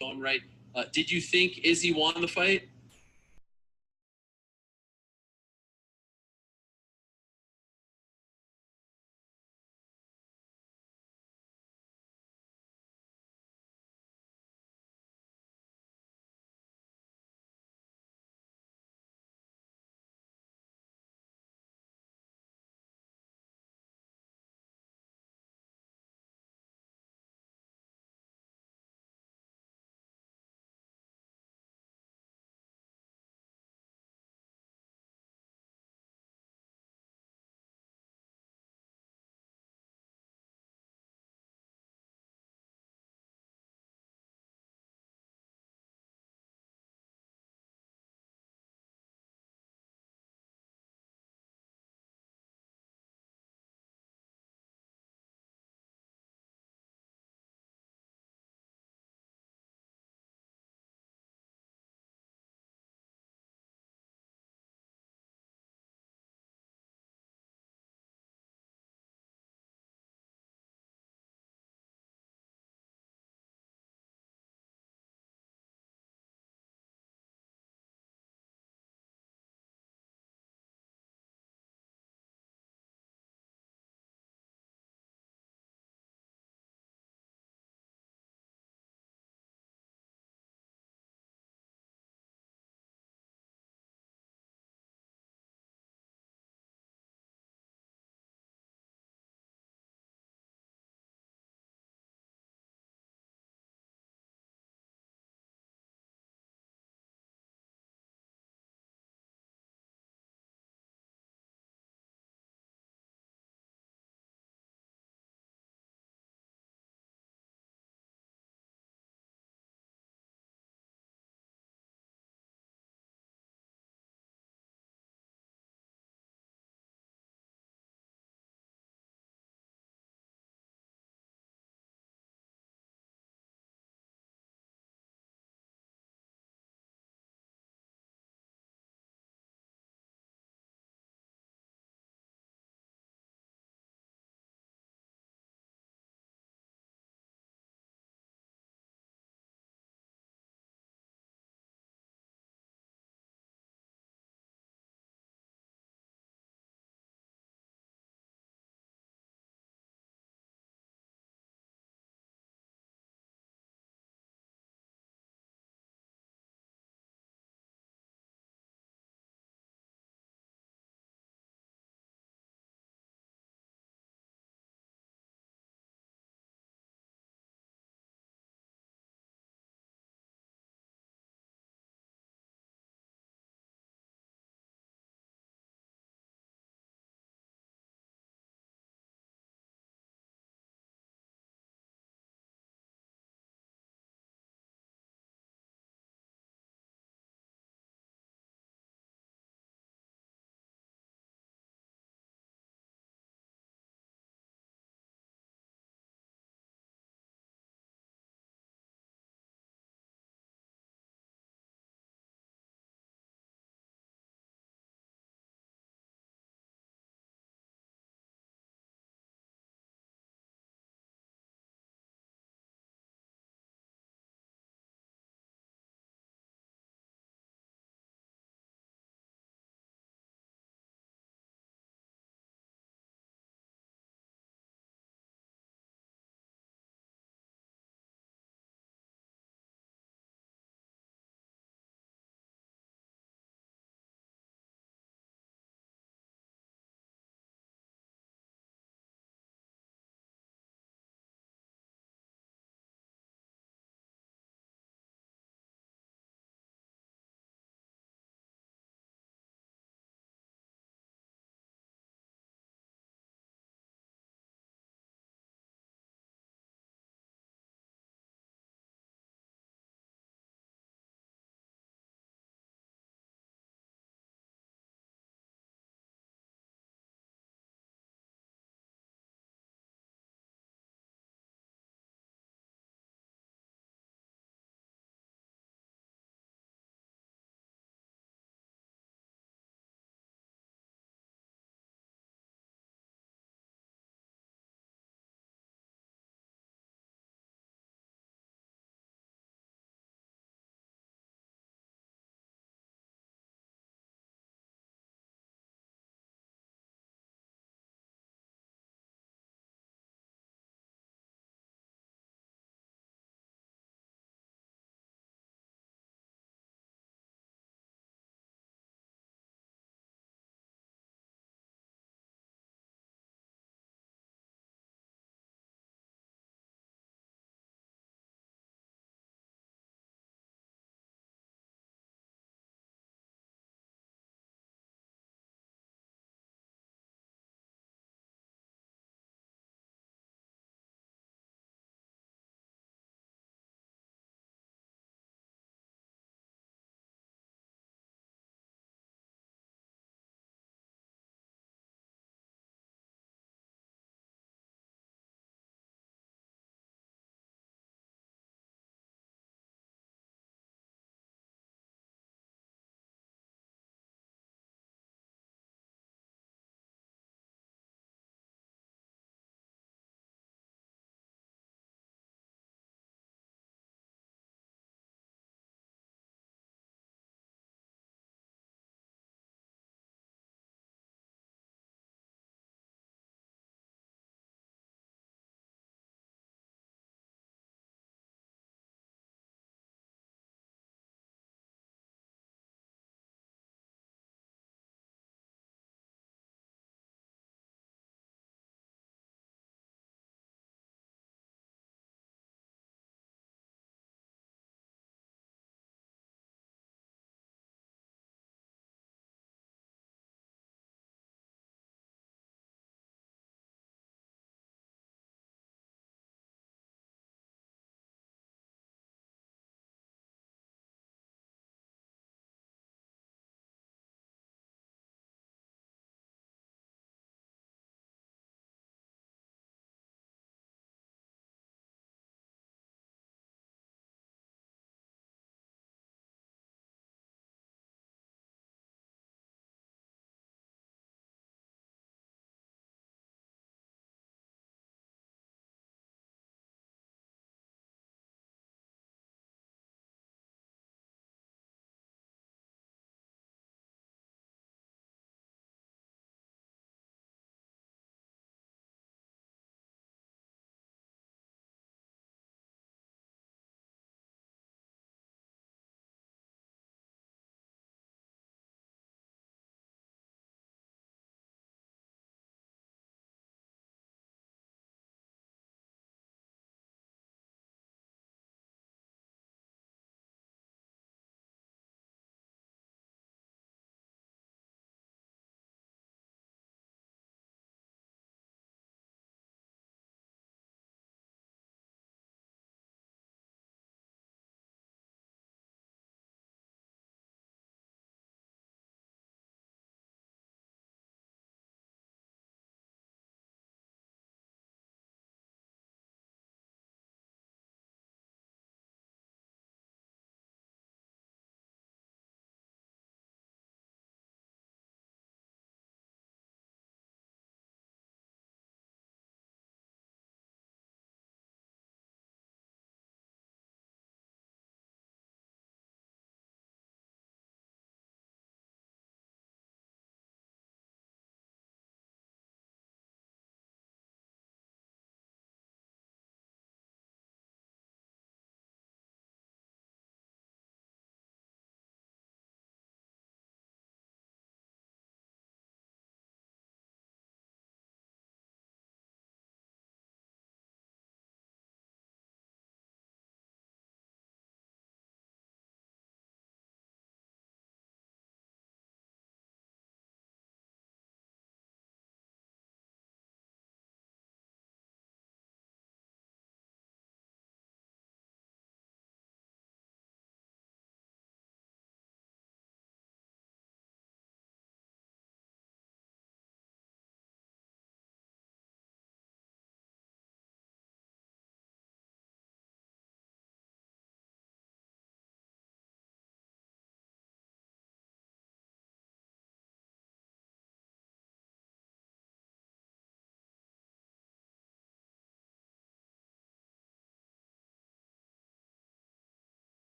going right. Did you think Izzy won the fight?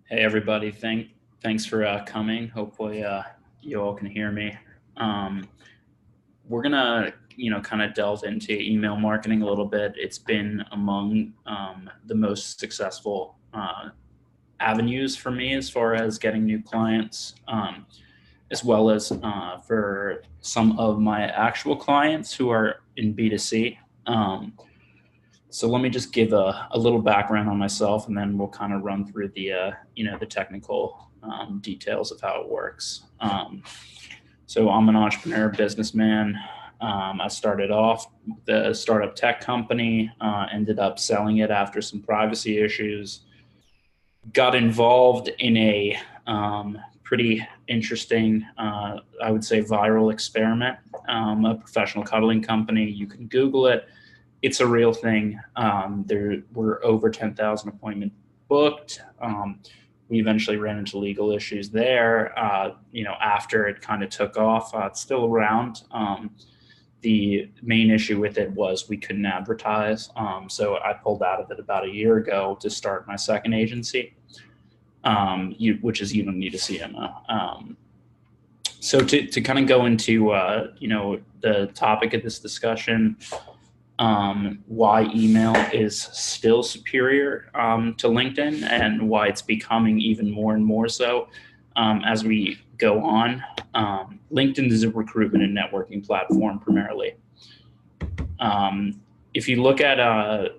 Hey everybody, thanks for coming. Hopefully you all can hear me. Um, we're gonna kind of delve into email marketing a little bit. It's been among the most successful avenues for me as far as getting new clients, as well as for some of my actual clients who are in B2C. So let me just give a little background on myself, and then we'll kind of run through the technical details of how it works. So I'm an entrepreneur, businessman. I started off with a startup tech company, ended up selling it after some privacy issues. Got involved in a pretty interesting, I would say, viral experiment. A professional cuddling company. You can Google it. It's a real thing. There were over 10,000 appointments booked. We eventually ran into legal issues there. After it kind of took off, it's still around. The main issue with it was we couldn't advertise. So I pulled out of it about a year ago to start my second agency, which is You Don't Need a CMO. So to kind of go into, the topic of this discussion, why email is still superior to LinkedIn and why it's becoming even more and more so as we go on. LinkedIn is a recruitment and networking platform primarily. If you look at,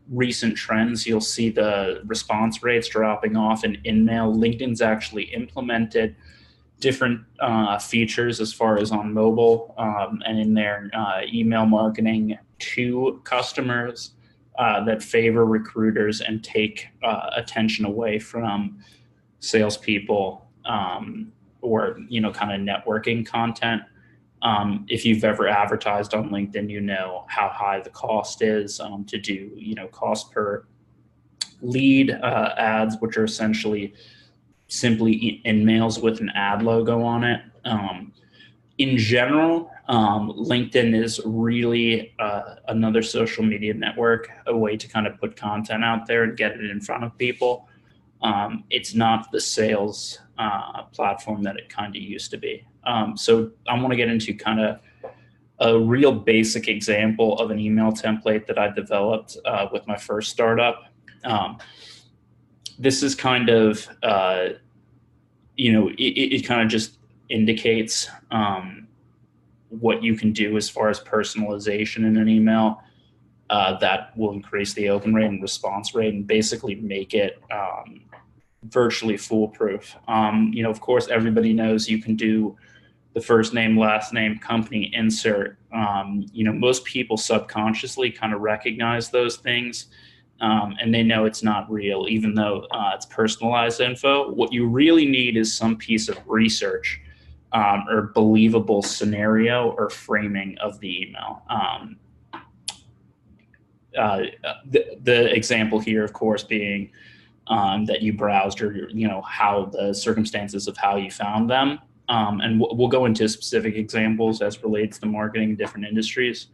recent trends, you'll see the response rates dropping off in InMail. LinkedIn's actually implemented different features as far as on mobile and in their email marketing to customers that favor recruiters and take attention away from salespeople or kind of networking content. If you've ever advertised on LinkedIn, you know how high the cost is to do cost per lead ads, which are essentially simply InMails with an ad logo on it. In general, LinkedIn is really another social media network, a way to kind of put content out there and get it in front of people. It's not the sales platform that it kind of used to be. So I want to get into kind of a real basic example of an email template that I developed with my first startup. This is kind of, it kind of just indicates what you can do as far as personalization in an email that will increase the open rate and response rate and basically make it virtually foolproof. Of course, everybody knows you can do the first name, last name, company, insert. Most people subconsciously kind of recognize those things. And they know it's not real, even though it's personalized info. What you really need is some piece of research or believable scenario or framing of the email. The example here, of course, being that you browsed or how the circumstances of how you found them. And we'll go into specific examples as relates to marketing in different industries.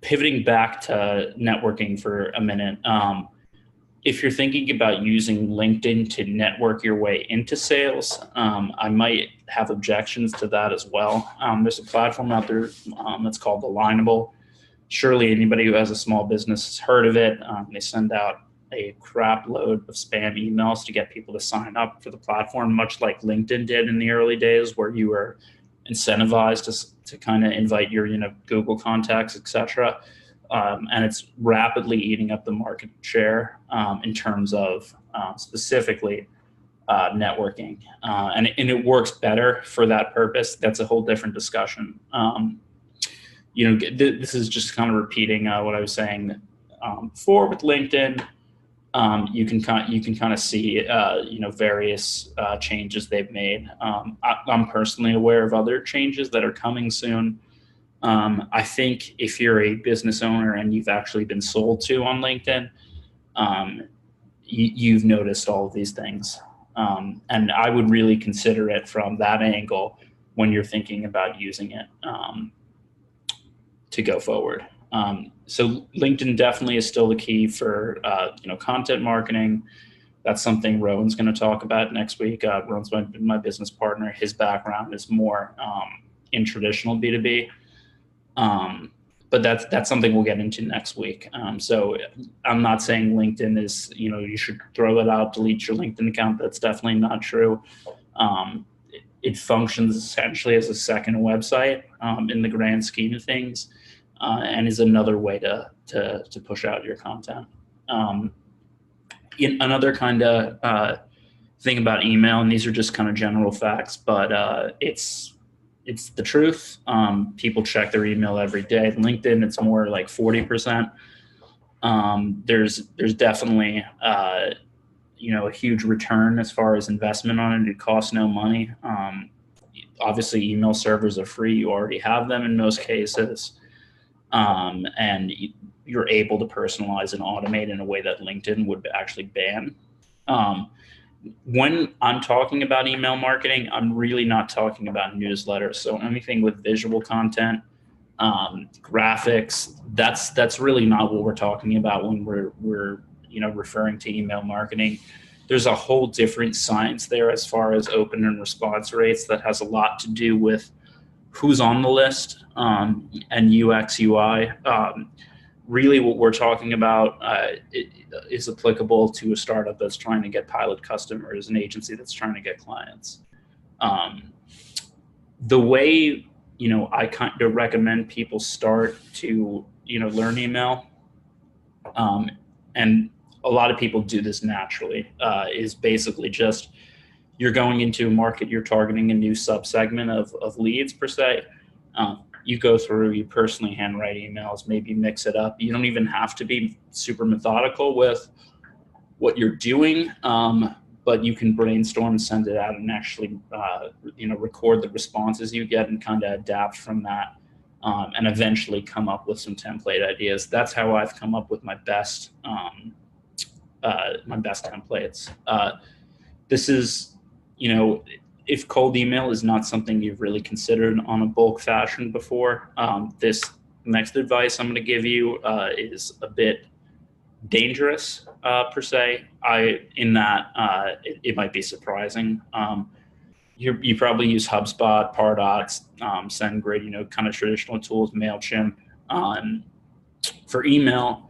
Pivoting back to networking for a minute, if you're thinking about using LinkedIn to network your way into sales, I might have objections to that as well. There's a platform out there that's called Alignable. Surely anybody who has a small business has heard of it. They send out a crap load of spam emails to get people to sign up for the platform, much like LinkedIn did in the early days, where you were incentivized to kind of invite your Google contacts, etc. And it's rapidly eating up the market share in terms of specifically networking, and it works better for that purpose. That's a whole different discussion. This is just kind of repeating what I was saying before with LinkedIn. You can kind of see various changes they've made. I'm personally aware of other changes that are coming soon. I think if you're a business owner and you've actually been sold to on LinkedIn, you've noticed all of these things, and I would really consider it from that angle when you're thinking about using it to go forward. So LinkedIn definitely is still the key for content marketing. That's something Rowan's going to talk about next week. Rowan's my business partner. His background is more in traditional B2B. But that's something we'll get into next week. So I'm not saying LinkedIn is, you should throw it out, delete your LinkedIn account. That's definitely not true. It functions essentially as a second website in the grand scheme of things, and is another way to push out your content. Another kind of thing about email, and these are just kind of general facts, but it's the truth. People check their email every day. LinkedIn, it's more like 40%. There's definitely a huge return as far as investment on it. It costs no money. Obviously, email servers are free. You already have them in most cases, and you're able to personalize and automate in a way that LinkedIn would actually ban. When I'm talking about email marketing, I'm really not talking about newsletters. So anything with visual content, graphics, that's really not what we're talking about when we're referring to email marketing. There's a whole different science there as far as open and response rates that has a lot to do with who's on the list, and UX UI. Really what we're talking about is applicable to a startup that's trying to get pilot customers, an agency that's trying to get clients. The way, I kind of recommend people start to, learn email, and a lot of people do this naturally, is basically just you're going into a market, you're targeting a new subsegment of leads per se. You go through, you personally handwrite emails, maybe mix it up. You don't even have to be super methodical with what you're doing, but you can brainstorm, send it out, and actually, record the responses you get and kind of adapt from that, and eventually come up with some template ideas. That's how I've come up with my best templates. This is, if cold email is not something you've really considered on a bulk fashion before, this next advice I'm going to give you is a bit dangerous per se. It might be surprising. You probably use HubSpot, Pardot, SendGrid, kind of traditional tools, MailChimp, for email,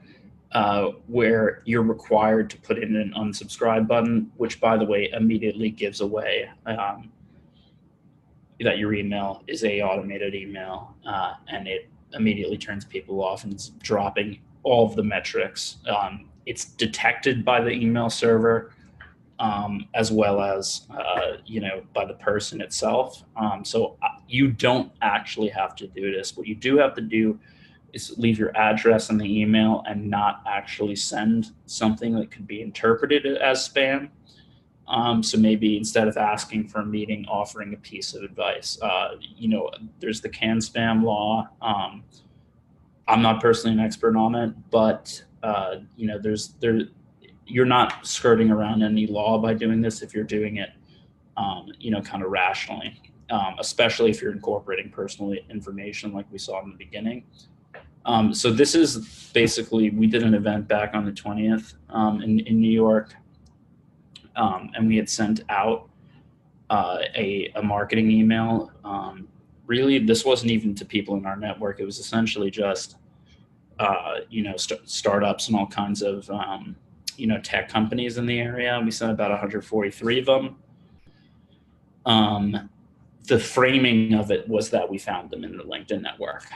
where you're required to put in an unsubscribe button, which, by the way, immediately gives away that your email is a automated email, and it immediately turns people off and it's dropping all of the metrics. It's detected by the email server, as well as by the person itself. So you don't actually have to do this. What you do have to do is leave your address in the email and not actually send something that could be interpreted as spam. So maybe instead of asking for a meeting, offering a piece of advice. There's the can spam law. I'm not personally an expert on it, but you're not skirting around any law by doing this if you're doing it, kind of rationally, especially if you're incorporating personal information like we saw in the beginning. So this is basically, we did an event back on the 20th in New York, and we had sent out a marketing email. Really, this wasn't even to people in our network. It was essentially just, startups and all kinds of, tech companies in the area. We sent about 143 of them. The framing of it was that we found them in the LinkedIn network,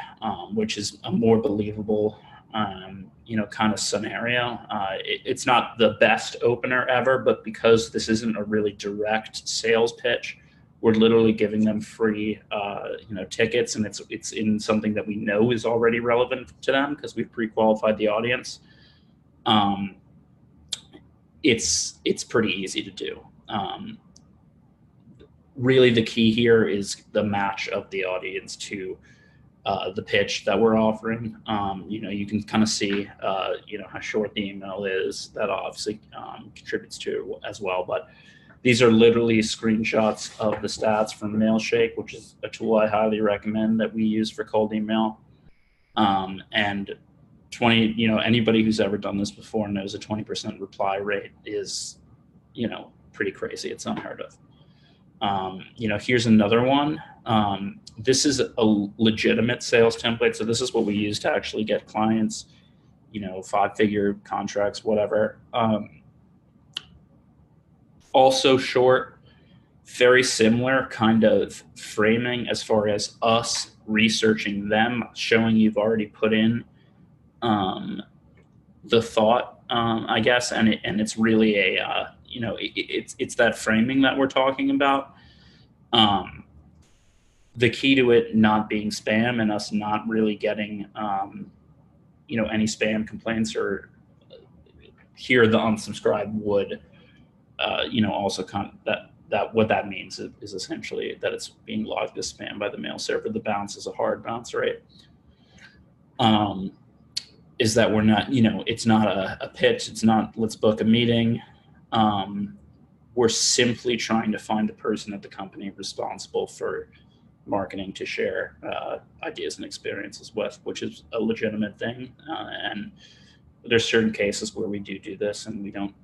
which is a more believable, kind of scenario. It's not the best opener ever, but because this isn't a really direct sales pitch, we're literally giving them free, tickets, and it's in something that we know is already relevant to them because we've pre-qualified the audience. It's pretty easy to do. Really, the key here is the match of the audience to the pitch that we're offering. You can kind of see, how short the email is. That obviously contributes to as well. But these are literally screenshots of the stats from Mailshake, which is a tool I highly recommend that we use for cold email. And 20, anybody who's ever done this before knows a 20% reply rate is, pretty crazy. It's unheard of. Here's another one. This is a legitimate sales template. So this is what we use to actually get clients, 5-figure contracts, whatever. Also short, very similar kind of framing as far as us researching them, showing you've already put in the thought, I guess, and it's really it's that framing that we're talking about. The key to it not being spam and us not really getting any spam complaints or here the unsubscribe would also that what that means is essentially that it's being logged as spam by the mail server. The bounce is a hard bounce rate. Is that we're not, it's not a pitch. It's not, let's book a meeting. We're simply trying to find the person at the company responsible for marketing to share ideas and experiences with, which is a legitimate thing. And there's certain cases where we do this and we don't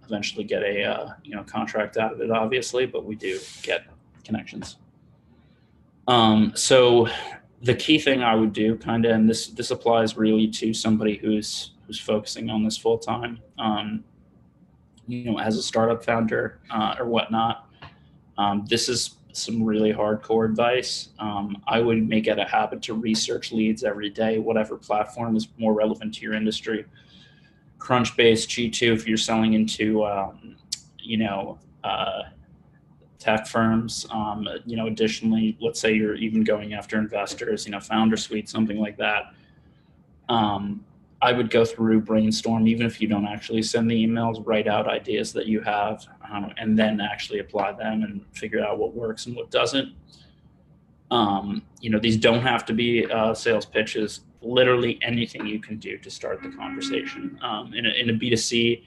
eventually get a contract out of it, obviously, but we do get connections. So the key thing I would do and this applies really to somebody who's focusing on this full time, as a startup founder or whatnot. This is some really hardcore advice. I would make it a habit to research leads every day, whatever platform is more relevant to your industry. Crunchbase, G2, if you're selling into, tech firms. Additionally, let's say you're even going after investors, Founder Suite, something like that. I would go through, brainstorm, even if you don't actually send the emails, write out ideas that you have, and then actually apply them and figure out what works and what doesn't. These don't have to be sales pitches. Literally anything you can do to start the conversation. In a B2C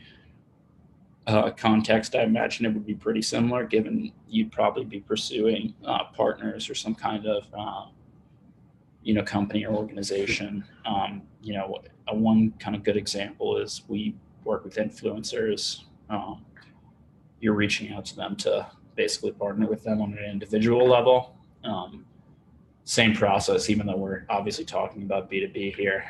context, I imagine it would be pretty similar, given you'd probably be pursuing partners or some kind of company or organization. One kind of good example is we work with influencers. You're reaching out to them to basically partner with them on an individual level. Same process, even though we're obviously talking about B2B here.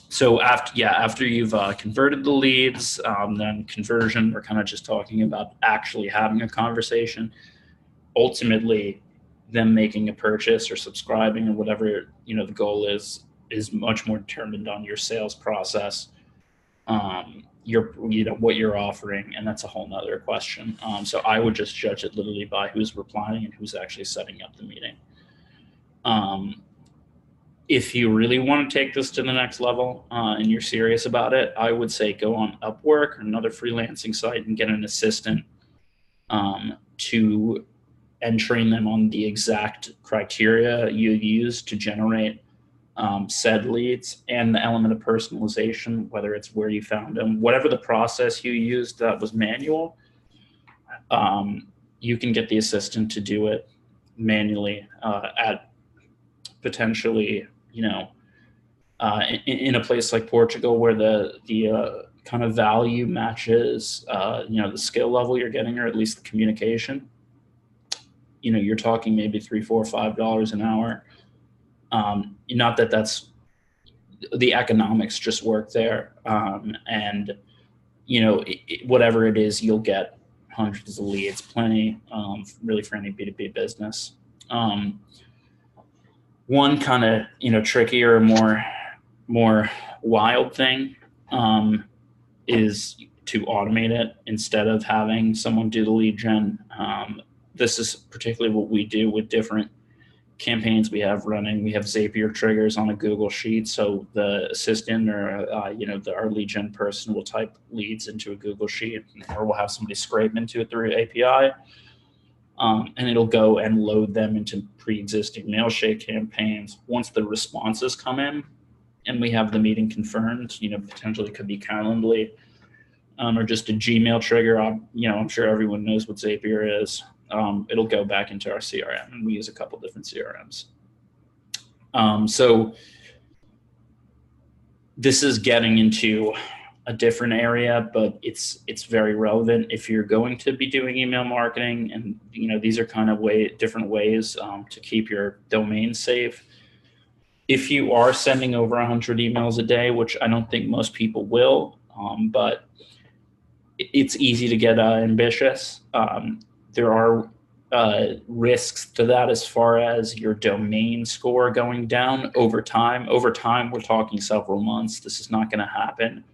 So after you've converted the leads, then conversion, we're kind of just talking about actually having a conversation. Ultimately, them making a purchase or subscribing or whatever the goal is much more determined on your sales process, what you're offering, and that's a whole nother question. So I would just judge it literally by who's replying and who's actually setting up the meeting. If you really want to take this to the next level and you're serious about it, I would say go on Upwork or another freelancing site and get an assistant and train them on the exact criteria you use to generate said leads and the element of personalization, whether it's where you found them, whatever the process you used that was manual, you can get the assistant to do it manually at potentially, in a place like Portugal where the kind of value matches, the skill level you're getting, or at least the communication. You're talking maybe $3, $4, $5 an hour. Not that that's the economics just work there. And, whatever it is, you'll get hundreds of leads, plenty, really for any B2B business. One kind of, trickier, more wild thing is to automate it instead of having someone do the lead gen. This is particularly what we do with different campaigns we have running. We have Zapier triggers on a Google Sheet. So the assistant or, our lead gen person will type leads into a Google Sheet, or we'll have somebody scrape into it through API. And it'll go and load them into pre-existing Mailshake campaigns. Once the responses come in and we have the meeting confirmed, potentially it could be Calendly or just a Gmail trigger. I'm sure everyone knows what Zapier is. It'll go back into our CRM, and we use a couple different CRMs. So this is getting into a different area, but it's very relevant if you're going to be doing email marketing. And these are kind of different ways to keep your domain safe. If you are sending over 100 emails a day, which I don't think most people will, but it's easy to get ambitious. There are risks to that as far as your domain score going down over time. Over time, we're talking several months. This is not going to happen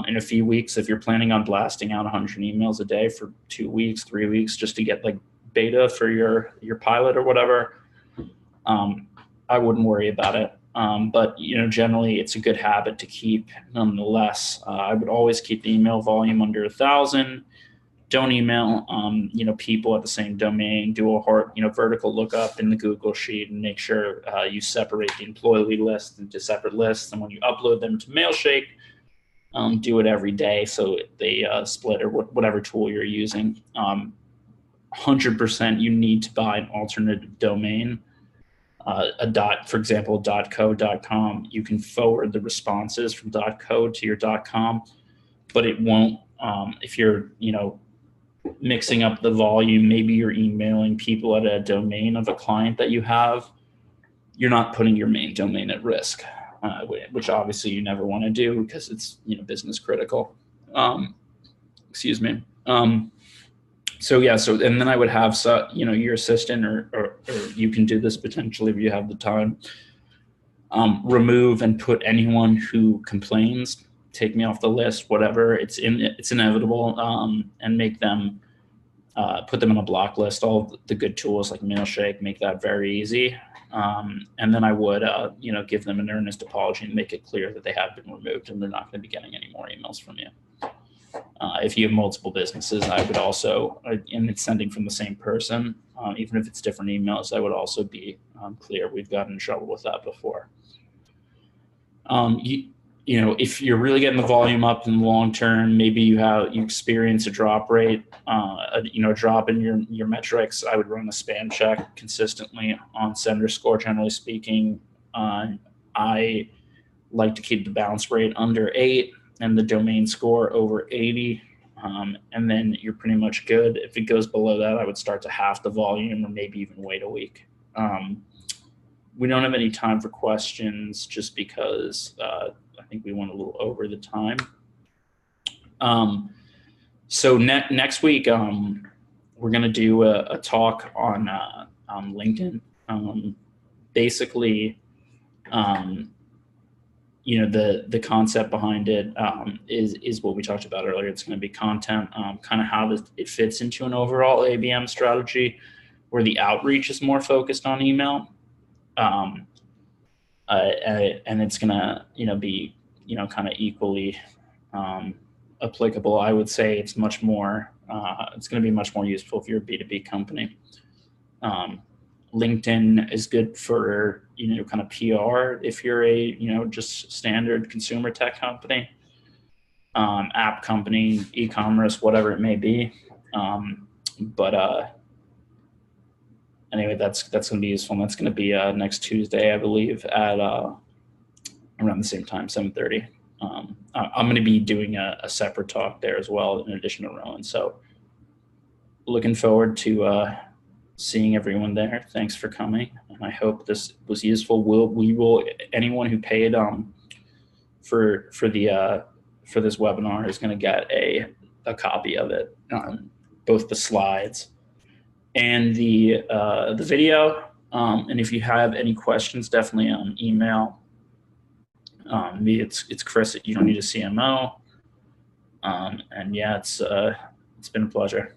in a few weeks. If you're planning on blasting out 100 emails a day for 2 weeks, 3 weeks, just to get like beta for your pilot or whatever, I wouldn't worry about it. But generally, it's a good habit to keep. Nonetheless, I would always keep the email volume under 1,000. Don't email, people at the same domain. Do a hard, vertical lookup in the Google sheet and make sure you separate the employee list into separate lists. And when you upload them to Mailshake, do it every day so they split, or whatever tool you're using. 100%, you need to buy an alternative domain. For example, .co.com. You can forward the responses from .co to your .com, but it won't. If you're, mixing up the volume, maybe you're emailing people at a domain of a client that you have, you're not putting your main domain at risk, which obviously you never want to do because it's business critical. Excuse me. So and then I would have your assistant or you can do this potentially if you have the time. Remove and put anyone who complains. Take me off the list, whatever. It's inevitable, and make them put them on a block list. All the good tools like Mailshake make that very easy. And then I would give them an earnest apology and make it clear that they have been removed and they're not going to be getting any more emails from you. If you have multiple businesses, I would also, and it's sending from the same person, even if it's different emails, I would also be clear. We've gotten in trouble with that before. If you're really getting the volume up in the long term, maybe you experience a drop rate, a drop in your metrics. I would run a spam check consistently on sender score. Generally speaking, I like to keep the bounce rate under 8 and the domain score over 80, and then you're pretty much good. If it goes below that, I would start to half the volume or maybe even wait a week. We don't have any time for questions just because I think we went a little over the time. So next week, we're going to do a talk on LinkedIn. Basically, the concept behind it is what we talked about earlier. It's going to be content, kind of how it fits into an overall ABM strategy, where the outreach is more focused on email, and it's going to be kind of equally applicable. I would say it's much more. It's going to be much more useful if you're a B2B company. LinkedIn is good for, kind of PR if you're a, just standard consumer tech company, app company, e-commerce, whatever it may be. Anyway, that's going to be useful. And that's going to be next Tuesday, I believe, at around the same time, 7:30. I'm going to be doing a separate talk there as well, in addition to Rowan. So looking forward to seeing everyone there. Thanks for coming, and I hope this was useful. Anyone who paid for this webinar is going to get a copy of it, both the slides and the video. And if you have any questions, definitely email me. It's Chris at You Don't Need a CMO. And yeah, it's been a pleasure.